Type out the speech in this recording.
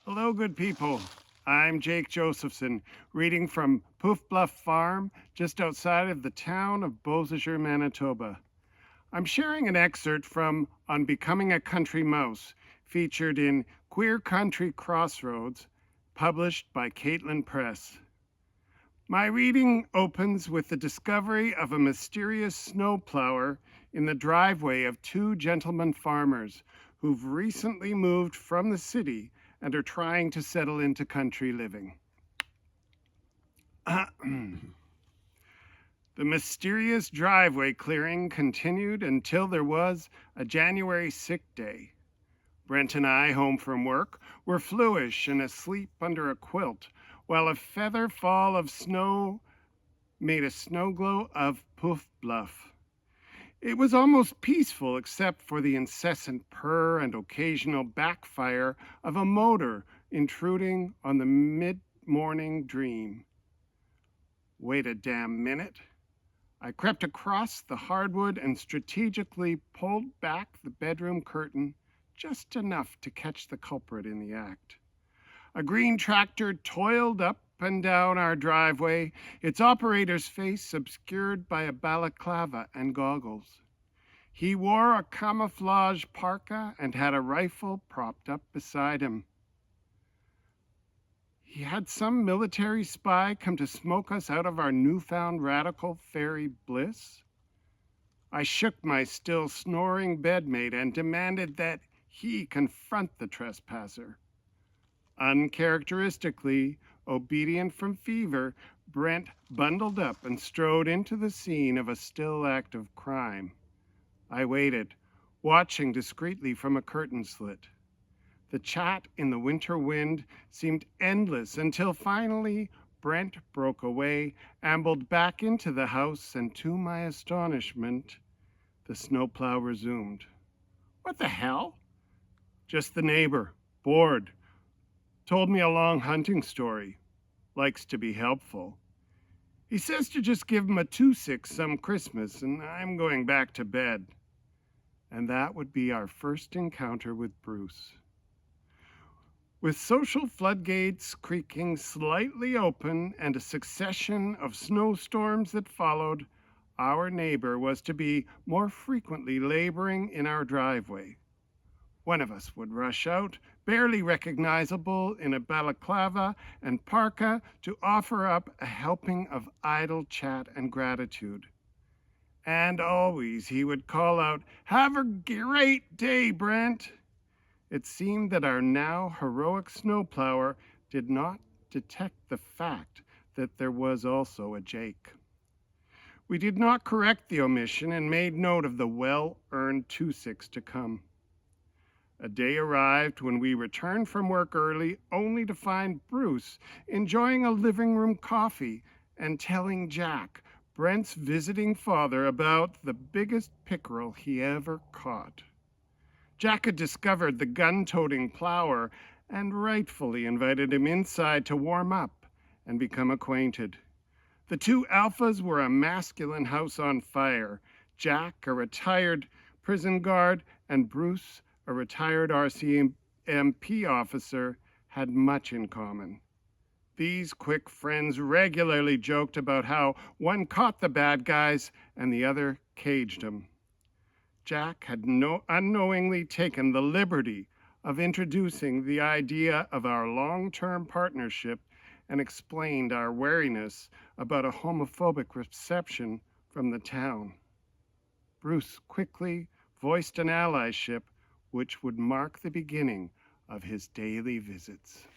Hello, good people. I'm Jaik Josephson, reading from Poof Bluff Farm, just outside of the town of Beausejour, Manitoba. I'm sharing an excerpt from On Becoming a Country Mouse, featured in Queer Country Crossroads, published by Caitlin Press. My reading opens with the discovery of a mysterious snowplower in the driveway of two gentlemen farmers who've recently moved from the city and are trying to settle into country living. The mysterious driveway clearing continued until there was a January sick day. Brent and I, home from work, were fluish and asleep under a quilt, while a feather fall of snow made a snow glow of Poof Bluff. It was almost peaceful except for the incessant purr and occasional backfire of a motor intruding on the mid-morning dream. Wait a damn minute. I crept across the hardwood and strategically pulled back the bedroom curtain just enough to catch the culprit in the act. A green tractor toiled up and down our driveway, its operator's face obscured by a balaclava and goggles. He wore a camouflage parka and had a rifle propped up beside him. He had some military spy come to smoke us out of our newfound radical fairy bliss. I shook my still snoring bedmate and demanded that he confront the trespasser. Uncharacteristically obedient from fever, Brent bundled up and strode into the scene of a still act of crime. I waited, watching discreetly from a curtain slit. The chat in the winter wind seemed endless until finally Brent broke away, ambled back into the house, and to my astonishment, the snowplow resumed. What the hell? Just the neighbor, bored. Told me a long hunting story. Likes to be helpful. He says to just give him a 2-6 some Christmas, and I'm going back to bed. And that would be our first encounter with Bruce. With social floodgates creaking slightly open and a succession of snowstorms that followed, our neighbor was to be more frequently laboring in our driveway. One of us would rush out, barely recognizable in a balaclava and parka, to offer up a helping of idle chat and gratitude. And always he would call out, "Have a great day, Brent." It seemed that our now heroic snowplower did not detect the fact that there was also a Jake. We did not correct the omission and made note of the well-earned 2-6 to come. A day arrived when we returned from work early, only to find Bruce enjoying a living room coffee and telling Jack, Brent's visiting father, about the biggest pickerel he ever caught. Jack had discovered the gun-toting plower and rightfully invited him inside to warm up and become acquainted. The two alphas were a masculine house on fire, Jack a retired prison guard and Bruce, a retired RCMP officer, had much in common. These quick friends regularly joked about how one caught the bad guys and the other caged them. Jack had unknowingly taken the liberty of introducing the idea of our long-term partnership and explained our wariness about a homophobic reception from the town. Bruce quickly voiced an allyship which would mark the beginning of his daily visits.